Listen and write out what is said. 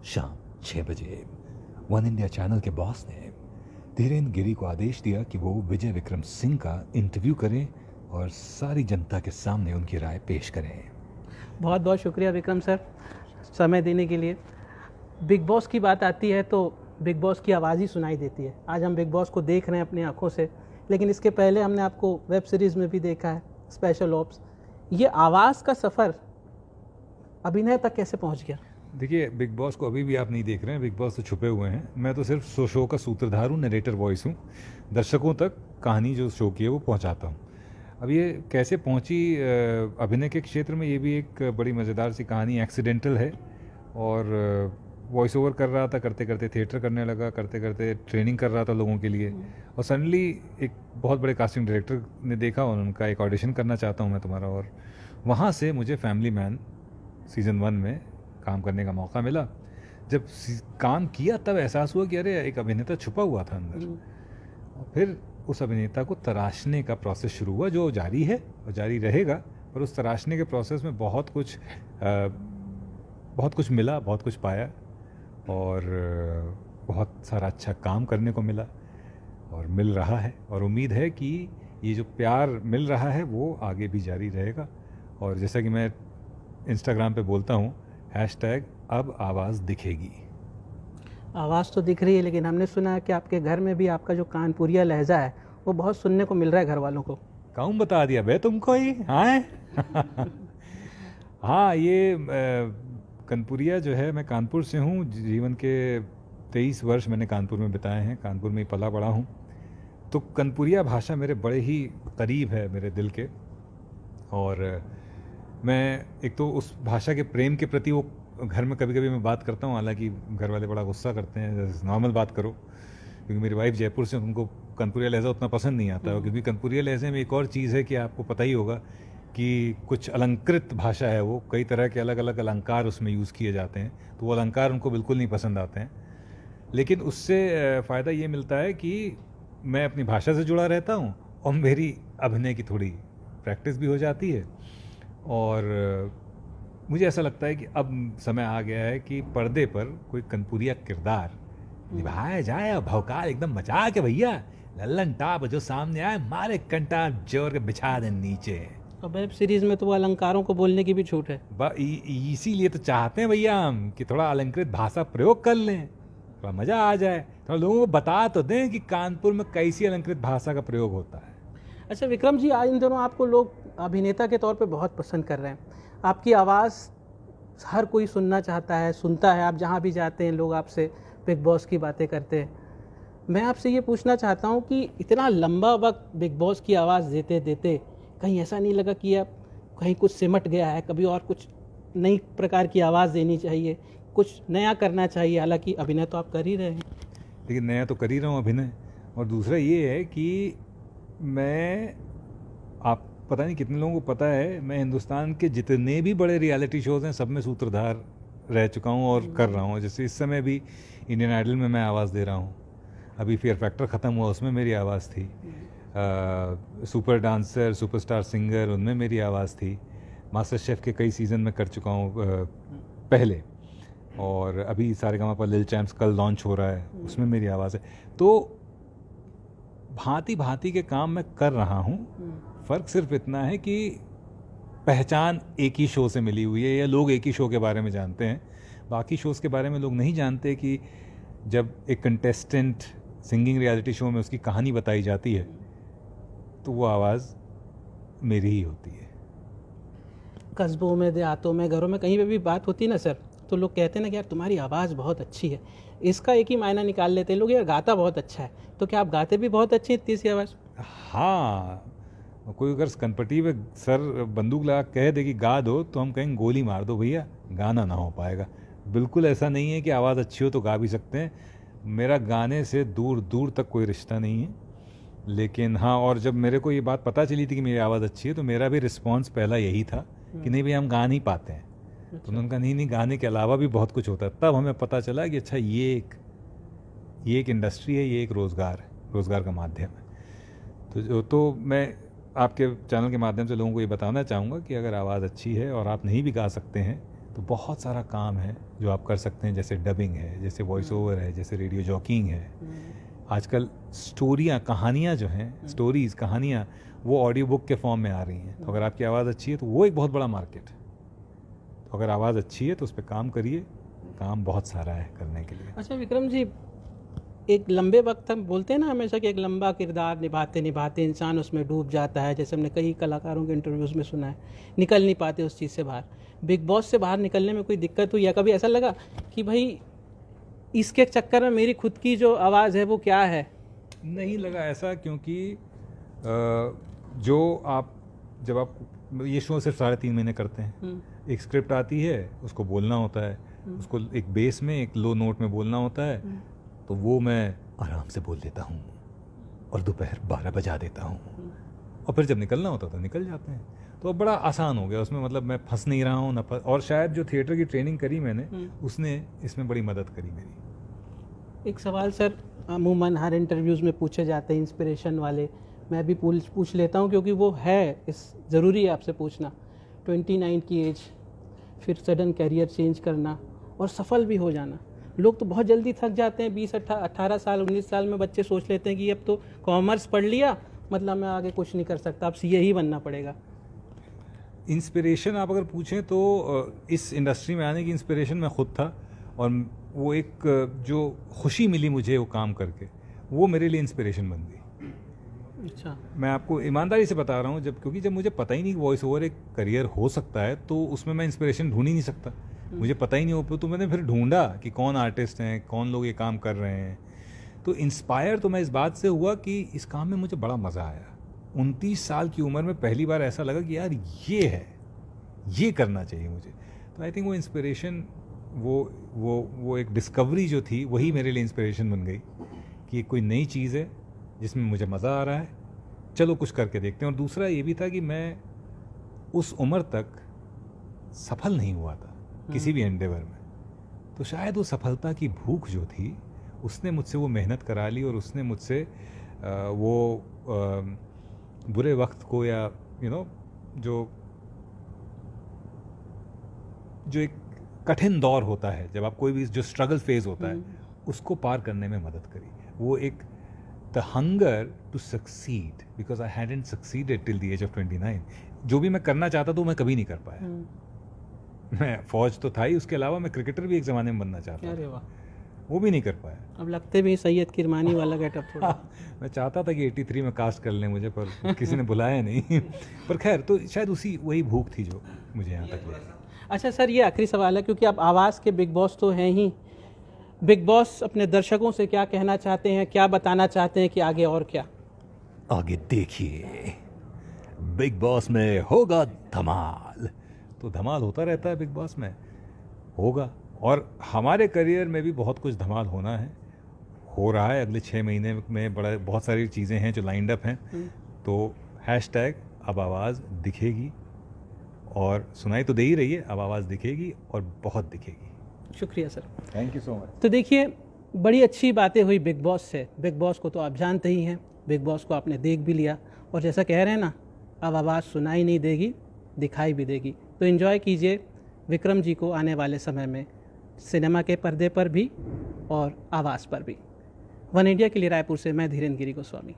शाम 6 बजे one India channel के बॉस ने धीरेन्द्र गिरी को आदेश दिया कि वो विजय विक्रम सिंह का इंटरव्यू करें और सारी जनता के सामने उनकी राय पेश करें। बहुत बहुत शुक्रिया विक्रम सर समय देने के लिए। बिग बॉस की बात आती है तो बिग बॉस की आवाज़ ही सुनाई देती है। आज हम बिग बॉस को देख रहे हैं अपनी आंखों से, लेकिन इसके पहले हमने आपको वेब सीरीज़ में भी देखा है, स्पेशल ऑप्स। ये आवाज़ का सफ़र अभिनय तक कैसे पहुंच गया? देखिए, बिग बॉस को अभी भी आप नहीं देख रहे हैं, बिग बॉस तो छुपे हुए हैं। मैं तो सिर्फ शो का सूत्रधार हूँ, नरेटर वॉइस हूँ। दर्शकों तक कहानी जो शो की है वो पहुँचाता हूँ। अब ये कैसे पहुँची अभिनय के क्षेत्र में, ये भी एक बड़ी मज़ेदार सी कहानी, एक्सीडेंटल है। और वॉइस ओवर कर रहा था, करते करते थिएटर करने लगा, करते करते ट्रेनिंग कर रहा था लोगों के लिए। और सडनली एक बहुत बड़े कास्टिंग डायरेक्टर ने देखा और उनका एक ऑडिशन करना चाहता हूँ मैं तुम्हारा। और वहाँ से मुझे फैमिली मैन सीज़न 1 में काम करने का मौका मिला। जब काम किया तब एहसास हुआ कि अरे एक अभिनेता छुपा हुआ था अंदर। और फिर उस अभिनेता को तराशने का प्रोसेस शुरू हुआ, जो जारी है और जारी रहेगा। पर उस तराशने के प्रोसेस में बहुत कुछ मिला, बहुत कुछ पाया और बहुत सारा अच्छा काम करने को मिला और मिल रहा है। और उम्मीद है कि ये जो प्यार मिल रहा है वो आगे भी जारी रहेगा। और जैसा कि मैं इंस्टाग्राम पे बोलता हूँ, #अब आवाज़ दिखेगी। आवाज़ तो दिख रही है, लेकिन हमने सुना है कि आपके घर में भी आपका जो कानपुरिया लहजा है वो बहुत सुनने को मिल रहा है घर वालों को। कहूँ बता दिया बे तुमको ही। हाँ हाँ, ये कानपुरिया जो है, मैं कानपुर से हूँ। जीवन के 23 वर्ष मैंने कानपुर में बिताए हैं, कानपुर में ही पला बड़ा हूँ। तो कानपुरिया भाषा मेरे बड़े ही करीब है मेरे दिल के। और मैं एक तो उस भाषा के प्रेम के प्रति वो घर में कभी कभी मैं बात करता हूँ, हालांकि घर वाले बड़ा गुस्सा करते हैं, नॉर्मल बात करो। क्योंकि मेरी वाइफ जयपुर से, उनको कानपुरिया लहजा उतना पसंद नहीं आता है। क्योंकि कानपुरिया लहजे में एक और चीज़ है कि आपको पता ही होगा कि कुछ अलंकृत भाषा है वो, कई तरह के अलग अलग अलंकार उसमें यूज़ किए जाते हैं। तो वो अलंकार उनको बिल्कुल नहीं पसंद आते हैं। लेकिन उससे फ़ायदा ये मिलता है कि मैं अपनी भाषा से जुड़ा रहता हूँ और मेरी अभिनय की थोड़ी प्रैक्टिस भी हो जाती है। और मुझे ऐसा लगता है कि अब समय आ गया है कि पर्दे पर कोई कानपुरिया किरदार निभाया जाए और भौकाल एकदम मचा के भैया लल्लन टाप जो सामने आए, मारे कंटा जोर के बिछा दे नीचे। और वेब सीरीज़ में तो वो अलंकारों को बोलने की भी छूट है। इसीलिए तो चाहते हैं भैया हम कि थोड़ा अलंकृत भाषा प्रयोग कर लें, थोड़ा मज़ा आ जाए। थोड़ा लोगों को बता तो दें कि कानपुर में कैसी अलंकृत भाषा का प्रयोग होता है। अच्छा विक्रम जी, आज इन दिनों आपको लोग अभिनेता के तौर पे बहुत पसंद कर रहे हैं। आपकी आवाज़ हर कोई सुनना चाहता है, सुनता है। आप जहाँ भी जाते हैं लोग आपसे बिग बॉस की बातें करते हैं। मैं आपसे ये पूछना चाहता हूँ कि इतना लंबा वक्त बिग बॉस की आवाज़ देते देते कहीं ऐसा नहीं लगा कि अब कहीं कुछ सिमट गया है, कभी और कुछ नई प्रकार की आवाज़ देनी चाहिए, कुछ नया करना चाहिए? हालांकि अभिनय तो आप कर ही रहे हैं। लेकिन नया तो कर ही रहा हूँ अभिनय। और दूसरा ये है कि आप पता नहीं कितने लोगों को पता है, मैं हिंदुस्तान के जितने भी बड़े रियलिटी शोज़ हैं सब में सूत्रधार रह चुका हूँ और कर रहा हूँ। जैसे इस समय भी इंडियन आइडल में मैं आवाज़ दे रहा हूँ, अभी फियर फैक्टर ख़त्म हुआ उसमें मेरी आवाज़ थी, सुपर डांसर, सुपरस्टार सिंगर, उनमें मेरी आवाज़ थी। मास्टर शेफ़ के कई सीज़न में कर चुका हूँ पहले। और अभी सारेगामा लिटिल चैम्प्स कल लॉन्च हो रहा है, उसमें मेरी आवाज़ है। तो भांति भांति के काम मैं कर रहा हूँ। फ़र्क सिर्फ इतना है कि पहचान एक ही शो से मिली हुई है, या लोग एक ही शो के बारे में जानते हैं। बाकी शोज़ के बारे में लोग नहीं जानते कि जब एक कंटेस्टेंट सिंगिंग रियलिटी शो में उसकी कहानी बताई जाती है तो वो आवाज़ मेरी ही होती है। कस्बों में, देहातों में, घरों में, कहीं पे भी बात होती है ना सर, तो लोग कहते हैं ना कि यार तुम्हारी आवाज़ बहुत अच्छी है। इसका एक ही मायना निकाल लेते हैं लोग, यार गाता बहुत अच्छा है। तो क्या आप गाते भी बहुत अच्छी है इतनी सी आवाज़? हाँ, कोई अगर कनपट्टी पे सर बंदूक लगा कह दे कि गा दो, तो हम कहेंगे गोली मार दो भैया, गाना ना हो पाएगा। बिल्कुल ऐसा नहीं है कि आवाज़ अच्छी हो तो गा भी सकते हैं। मेरा गाने से दूर दूर तक कोई रिश्ता नहीं है। लेकिन हाँ, और जब मेरे को ये बात पता चली थी कि मेरी आवाज़ अच्छी है तो मेरा भी रिस्पॉन्स पहला यही था कि नहीं भैया हम गा नहीं पाते हैं। तो उन्होंने कहा नहीं, गाने के अलावा भी बहुत कुछ होता है। तब हमें पता चला कि अच्छा ये एक इंडस्ट्री है, ये एक रोज़गार का माध्यम है। तो मैं आपके चैनल के माध्यम से लोगों को ये बताना चाहूँगा कि अगर आवाज़ अच्छी है और आप नहीं भी गा सकते हैं तो बहुत सारा काम है जो आप कर सकते हैं, जैसे डबिंग है, जैसे वॉइस ओवर है, जैसे रेडियो जॉकिंग है। आजकल स्टोरियाँ, कहानियाँ जो हैं, स्टोरीज़, कहानियाँ, वो ऑडियो बुक के फॉर्म में आ रही हैं। तो अगर आपकी आवाज़ अच्छी है तो वो एक बहुत बड़ा मार्केट है। तो अगर आवाज़ अच्छी है तो उस पर काम करिए, काम बहुत सारा है करने के लिए। अच्छा विक्रम जी, एक लंबे वक्त हम बोलते हैं ना हमेशा कि एक लंबा किरदार निभाते निभाते इंसान उसमें डूब जाता है, जैसे हमने कई कलाकारों के इंटरव्यूज़ में सुना है, निकल नहीं पाते उस चीज़ से बाहर। बिग बॉस से बाहर निकलने में कोई दिक्कत हुई या कभी ऐसा लगा कि भाई इसके चक्कर में मेरी खुद की जो आवाज़ है वो क्या है? नहीं लगा ऐसा, क्योंकि जब आप ये शो सिर्फ 3.5 महीने करते हैं, एक स्क्रिप्ट आती है, उसको बोलना होता है, उसको एक बेस में एक लो नोट में बोलना होता है, तो वो मैं आराम से बोल देता हूँ और दोपहर 12 बजा देता हूँ, और फिर जब निकलना होता है तो निकल जाते हैं। तो अब बड़ा आसान हो गया उसमें, मतलब मैं फंस नहीं रहा हूँ और शायद जो थिएटर की ट्रेनिंग करी मैंने, उसने इसमें बड़ी मदद करी मेरी। एक सवाल सर अमूमन हर इंटरव्यूज़ में पूछे जाते हैं इंस्पिरेशन वाले, मैं भी पूछ लेता हूँ क्योंकि वो है, इस ज़रूरी है आपसे पूछना। 29 की एज, फिर सडन कैरियर चेंज करना और सफल भी हो जाना। लोग तो बहुत जल्दी थक जाते हैं, 18 साल 19 साल में बच्चे सोच लेते हैं कि अब तो कॉमर्स पढ़ लिया, मतलब मैं आगे कुछ नहीं कर सकता, अब सीए ही बनना पड़ेगा। इंस्पिरेशन आप अगर पूछें तो इस इंडस्ट्री में आने की इंस्पिरेशन मैं खुद था, और वो एक जो खुशी मिली मुझे वो काम करके, वो मेरे लिए इंस्पिरेशन बन गई। अच्छा, मैं आपको ईमानदारी से बता रहा हूँ, क्योंकि जब मुझे पता ही नहीं कि वॉइस ओवर एक करियर हो सकता है, तो उसमें मैं इंस्पिरेशन ढूंढ ही नहीं सकता। मुझे पता ही नहीं हो, तो मैंने फिर ढूंढा कि कौन आर्टिस्ट हैं, कौन लोग ये काम कर रहे हैं। तो इंस्पायर तो मैं इस बात से हुआ कि इस काम में मुझे बड़ा मज़ा आया। 29 साल की उम्र में पहली बार ऐसा लगा कि यार ये है, ये करना चाहिए मुझे। तो आई थिंक वो इंस्पिरेशन, वो एक डिस्कवरी जो थी, वही मेरे लिए इंस्पिरेशन बन गई कि कोई नई चीज़ है जिसमें मुझे मज़ा आ रहा है, चलो कुछ करके देखते हैं। और दूसरा ये भी था कि मैं उस उम्र तक सफल नहीं हुआ था किसी भी एंडेवर में, तो शायद वो सफलता की भूख जो थी, उसने मुझसे वो मेहनत करा ली, और उसने मुझसे वो बुरे वक्त को, या जो एक कठिन दौर होता है, जब आप कोई भी जो स्ट्रगल फेज होता है, उसको पार करने में मदद करी। वो एक the hunger to succeed, because I hadn't succeeded till the age of 29। जो भी मैं करना चाहता था मैं कभी नहीं कर पाया। मैं फौज तो था ही, उसके अलावा मैं क्रिकेटर भी एक ज़माने में बनना चाहता था, वो भी नहीं कर पाया। अब लगते भी सैयद किरमानी वाला गेटअप थोड़ा। मैं चाहता था कि 83 में कास्ट कर लें मुझे, पर किसी ने बुलाया नहीं। पर खैर, तो शायद वही भूख थी जो मुझे यहाँ तक ले आई। अच्छा सर, ये आखिरी सवाल है, क्योंकि आप आवाज़ के बिग बॉस तो हैं ही, बिग बॉस अपने दर्शकों से क्या कहना चाहते हैं, क्या बताना चाहते हैं कि आगे और क्या? आगे देखिए, बिग बॉस में होगा धमाल। तो धमाल होता रहता है बिग बॉस में, होगा। और हमारे करियर में भी बहुत कुछ धमाल होना है, हो रहा है। अगले 6 महीने में बहुत सारी चीज़ें हैं जो लाइंड अप हैं। तो #अब आवाज़ दिखेगी, और सुनाई तो दे ही रही है, अब आवाज़ दिखेगी और बहुत दिखेगी। शुक्रिया sir, thank you so much. तो देखिए, बड़ी अच्छी बातें हुई बिग बॉस से। बिग बॉस को तो आप जानते ही हैं, बिग बॉस को आपने देख भी लिया, और जैसा कह रहे हैं ना, अब आवाज़ सुनाई नहीं देगी, दिखाई भी देगी। तो एंजॉय कीजिए विक्रम जी को आने वाले समय में, सिनेमा के पर्दे पर भी और आवाज़ पर भी। वन इंडिया के लिए रायपुर से मैं धीरेन्द्र गिरी गोस्वामी।